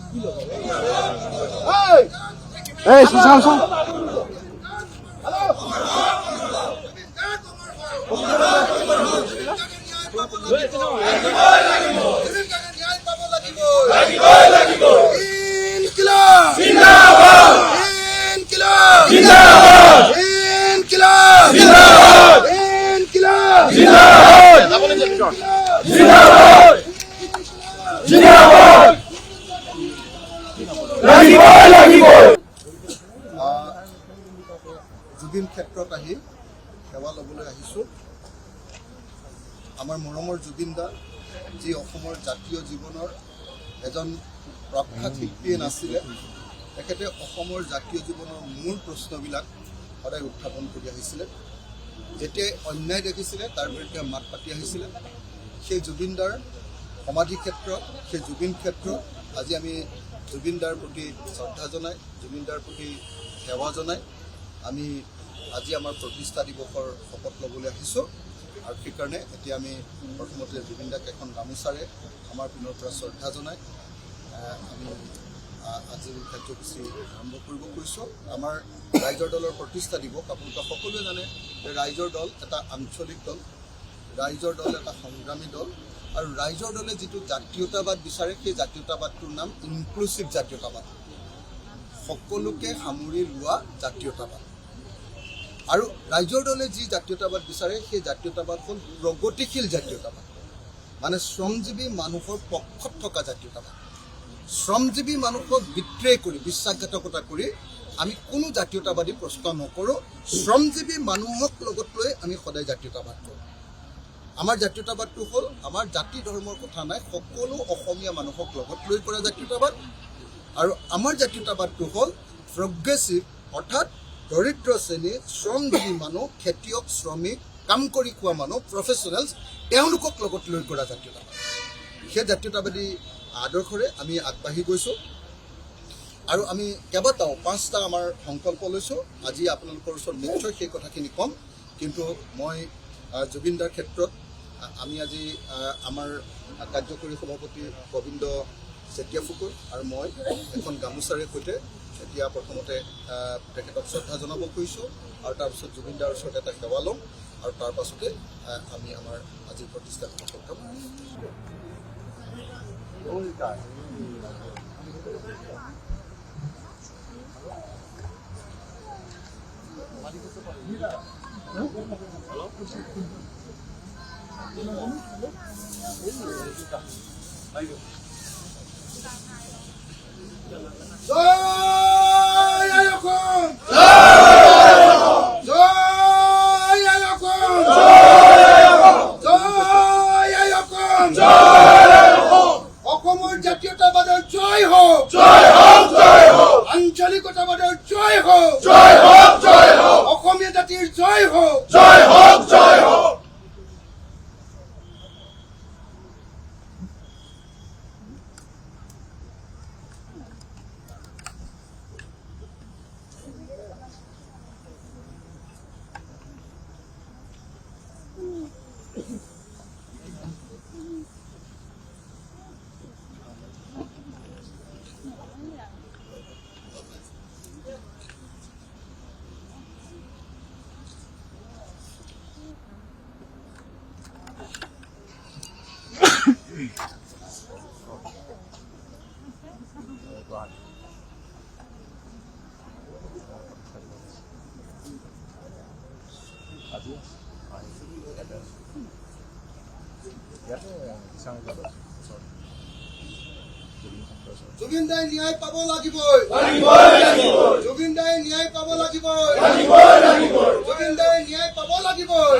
এই চাওঁ চাওঁ জুবিন ক্ষেত্ৰত আহি সেৱা ল'বলৈ আহিছোঁ। আমাৰ মৰমৰ জুবিন দা যি অসমৰ জাতীয় জীৱনৰ এজন প্ৰখ্যাত শিল্পীয়ে নাছিলে, তেখেতে অসমৰ জাতীয় জীৱনৰ মূল প্ৰশ্নবিলাক সদায় উত্থাপন কৰি আহিছিলে। যেতিয়াই অন্যায় দেখিছিলে তাৰ বিৰুদ্ধে মাত পাতি আহিছিলে। সেই জুবিন দাৰ সমাধি ক্ষেত্ৰ, সেই জুবিন ক্ষেত্ৰত আজি আমি জুবিন দাৰ প্ৰতি শ্ৰদ্ধা জনাই, জুবিন দাৰ প্ৰতি সেৱা জনাই আমি আজি আমাৰ প্ৰতিষ্ঠা দিৱসৰ শপত ল'বলৈ আহিছোঁ। আৰু সেইকাৰণে এতিয়া আমি প্ৰথমতে জুবিন দাক এখন গামোচাৰে আমাৰ পিনৰ পৰা শ্ৰদ্ধা জনাই আমি আজিৰ কাৰ্যসূচী আৰম্ভ কৰিব কৈছোঁ। আমাৰ ৰাইজৰ দলৰ প্ৰতিষ্ঠা দিৱস, আপোনালোকে সকলোৱে জানে যে ৰাইজৰ দল এটা আঞ্চলিক দল, ৰাইজৰ দল এটা সংগ্ৰামী দল, আৰু ৰাইজৰ দলে যিটো জাতীয়তাবাদ বিচাৰে সেই জাতীয়তাবাদটোৰ নাম ইনক্লুচিভ জাতীয়তাবাদ, সকলোকে সামৰি লোৱা জাতীয়তাবাদ। আৰু ৰাইজৰ দলে যি জাতীয়তাবাদ বিচাৰে সেই জাতীয়তাবাদ হ'ল প্ৰগতিশীল জাতীয়তাবাদ, মানে শ্ৰমজীৱী মানুহৰ পক্ষত থকা জাতীয়তাবাদ। শ্ৰমজীৱী মানুহক বিত্ৰে কৰি, বিশ্বাসঘাতকতা কৰি আমি কোনো জাতীয়তাবাদী প্ৰশ্ন নকৰোঁ। শ্ৰমজীৱী মানুহক লগত লৈ আমি সদায় জাতীয়তাবাদ কৰোঁ। আমাৰ জাতীয়তাবাদটো হ'ল আমাৰ জাতি ধৰ্মৰ কথা নাই, সকলো অসমীয়া মানুহক লগত লৈ কৰা জাতীয়তাবাদ। আৰু আমাৰ জাতীয়তাবাদটো হ'ল প্ৰগ্ৰেছিভ, অৰ্থাৎ দৰিদ্ৰ শ্ৰেণী, শ্ৰমজীৱী মানুহ, খেতিয়ক, শ্ৰমিক, কাম কৰি খোৱা মানুহ, প্ৰফেচনেলছ, তেওঁলোকক লগত লৈ কৰা জাতীয়তাবাদ। সেই জাতীয়তাবাদী আদৰ্শৰে আমি আগবাঢ়ি গৈছোঁ। আৰু আমি কেইবাটাও 5টা আমাৰ সংকল্প লৈছোঁ। আজি আপোনালোকৰ ওচৰত নিশ্চয় সেই কথাখিনি ক'ম, কিন্তু মই জুবিন দাৰ ক্ষেত্ৰত আমি আজি আমাৰ কাৰ্যকৰী সভাপতি গোবিন্দ চেতিয়া ফুকন আৰু মই এখন গামোচাৰে সৈতে এতিয়া প্ৰথমতে তেখেতক শ্ৰদ্ধা জনাব কৈছোঁ, আৰু তাৰপিছত জুবিন দাৰ ওচৰত এটা সেৱা ল'ম, আৰু তাৰ পাছতে আমি আমাৰ আজিৰ প্ৰতিষ্ঠা সফল হ'ম। অসমৰ জাতীয়তাবাদৰ জয় হওক, আঞ্চলিকতাবাদৰ জয় হওক, অসমীয়া জাতিৰ জয় হওক। জুবিন দাই ন্যায় পাব লাগিবই, জুবিন দাই ন্যায় পাব লাগিবই, জুবিন দাই ন্যায় পাব লাগিবই।